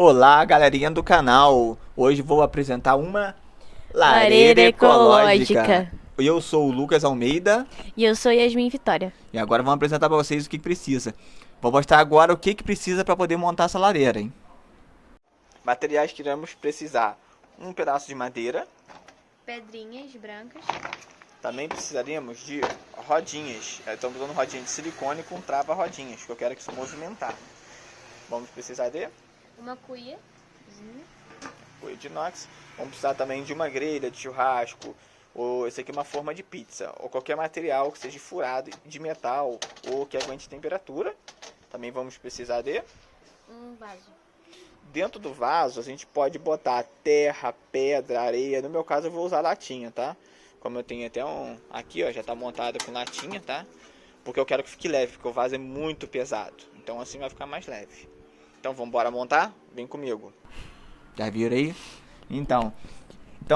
Olá, galerinha do canal. Hoje vou apresentar uma lareira Lareira ecológica. ecológica. Eu sou o Lucas Almeida E eu sou Yasmin Vitória. e agora vamos apresentar para vocês o que precisa. Vou mostrar agora o que precisa para poder montar essa lareira, hein? Materiais que iremos precisar: um pedaço de madeira. Pedrinhas brancas. Também precisaríamos de rodinhas. Estamos usando rodinha de silicone com trava-rodinhas, que eu quero que isso movimentar. Vamos precisar de Uma cuia. cuia de inox. Vamos precisar também de uma grelha de churrasco, ou esse aqui é uma forma de pizza, ou qualquer material que seja furado de metal ou que aguente temperatura. Também vamos precisar de Um vaso. dentro do vaso a gente pode botar terra, pedra, areia. No meu caso eu vou usar latinha, tá? Como eu tenho até um aqui, ó, já tá montado com latinha, tá? Porque eu quero que fique leve, porque o vaso é muito pesado. Então assim vai ficar mais leve. Então vamos embora montar? Vem comigo. Já viram aí? Então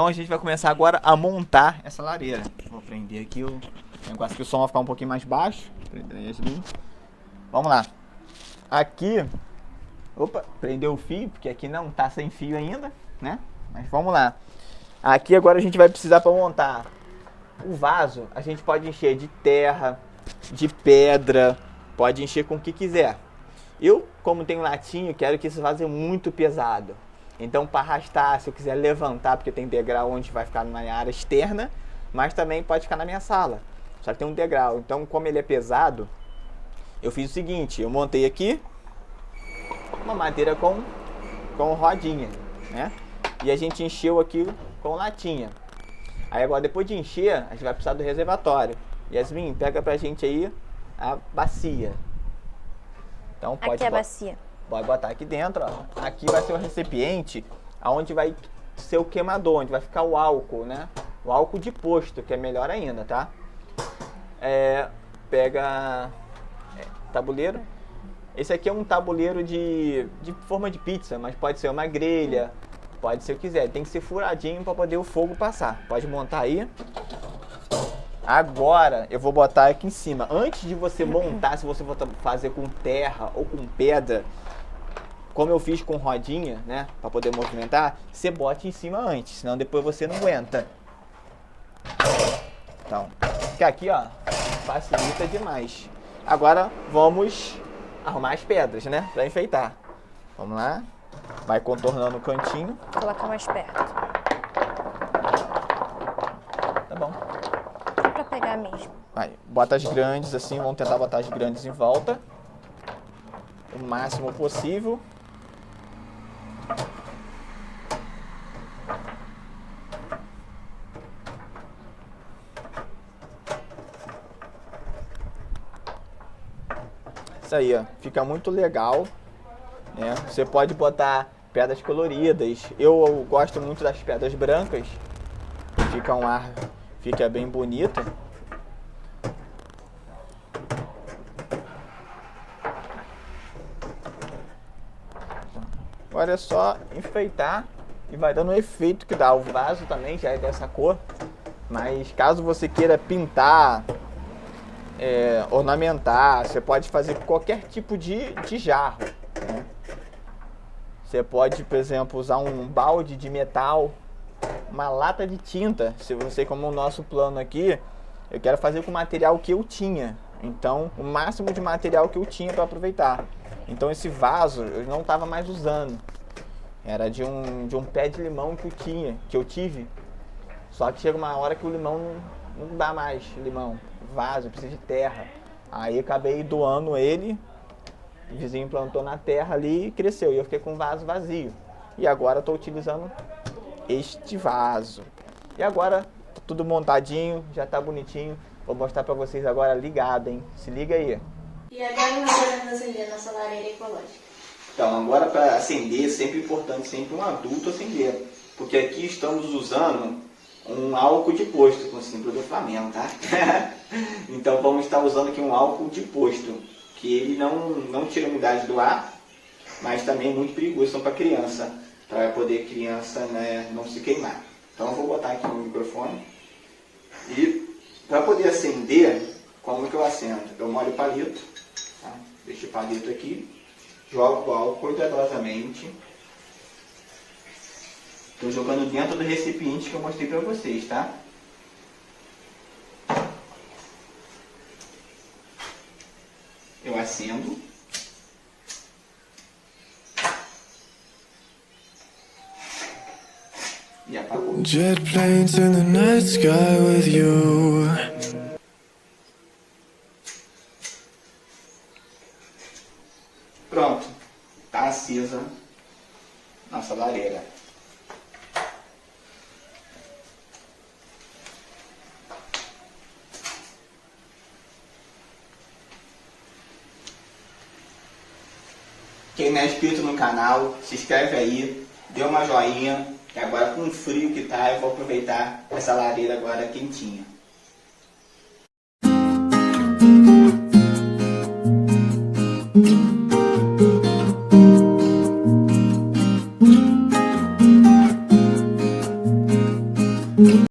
a gente vai começar agora a montar essa lareira. Vou prender aqui o negócio que o som vai ficar um pouquinho mais baixo. Vamos lá. Aqui, opa, prendeu o fio, porque aqui não tá sem fio ainda, né? Mas vamos lá. Aqui agora a gente vai precisar para montar o vaso. A gente pode encher de terra, de pedra, pode encher com o que quiser. Eu, como tenho latinha, quero que esse vaso é muito pesado. Então, para arrastar, se eu quiser levantar, porque tem degrau onde vai ficar numa área externa, mas também pode ficar na minha sala. Só que tem um degrau. Então, como ele é pesado, eu fiz o seguinte: eu montei aqui uma madeira com rodinha, né? E a gente encheu aqui com latinha. Aí agora, depois de encher, a gente vai precisar do reservatório. Yasmin, pega pra gente aí a bacia. Então, pode Aqui é a bacia. Pode botar aqui dentro, ó. Aqui vai ser o recipiente onde vai ser o queimador, onde vai ficar o álcool, né? O álcool de posto, que é melhor ainda, tá? Pega tabuleiro. Esse aqui é um tabuleiro de forma de pizza, mas pode ser uma grelha, pode ser o que quiser. Tem que ser furadinho para poder o fogo passar. Pode montar aí. Agora eu vou botar aqui em cima. Antes de você montar, se você for fazer com terra ou com pedra, como eu fiz com rodinha, né, para poder movimentar, você bote em cima antes, senão depois você não aguenta. Então, fica aqui, ó, facilita demais. Agora vamos arrumar as pedras, né, para enfeitar. Vamos lá. Vai contornando o cantinho. Colocar mais perto. Tá bom. Só pra pegar mesmo. Vai, bota as grandes assim, vamos tentar botar as grandes em volta. O máximo possível. Isso aí, ó, fica muito legal, né? Você pode botar pedras coloridas. Eu gosto muito das pedras brancas. Fica um ar, fica bem bonito. Agora é só enfeitar e vai dando o efeito que dá. O vaso também já é dessa cor, mas caso você queira pintar, ornamentar, você pode fazer qualquer tipo de jarro, né? Você pode, por exemplo, usar um balde de metal, uma lata de tinta. Se você, como o nosso plano aqui, eu quero fazer com o material que eu tinha. Então, o máximo de material que eu tinha para aproveitar. Então, esse vaso eu não estava mais usando. Era de um pé de limão que eu tive. Só que chega uma hora que o limão não dá mais limão. Vaso, precisa de terra. Aí acabei doando ele. O vizinho plantou na terra ali e cresceu. E eu fiquei com o vaso vazio. E agora estou utilizando este vaso. E agora, tá tudo montadinho, já tá bonitinho. Vou mostrar para vocês agora ligado, hein? Se liga aí. E agora nós vamos acender a nossa lareira ecológica. Então, agora para acender, é sempre importante sempre um adulto acender. Porque aqui estamos usando um álcool de posto, com o símbolo do Flamengo, tá? Então vamos estar usando aqui um álcool de posto, que ele não tira a umidade do ar, mas também é muito perigoso para criança, para poder criança, né, não se queimar. Então eu vou botar aqui no microfone e para poder acender, como que eu acendo? Eu molho o palito, tá? Deixo o palito aqui, jogo o álcool cuidadosamente Estou jogando dentro do recipiente que eu mostrei para vocês, tá? Eu acendo. E apagou. Jet planes in the night sky with you. Pronto. Tá acesa nossa lareira. Quem não é inscrito no canal, se inscreve aí, dê uma joinha, que agora com o frio que tá, eu vou aproveitar essa lareira agora quentinha.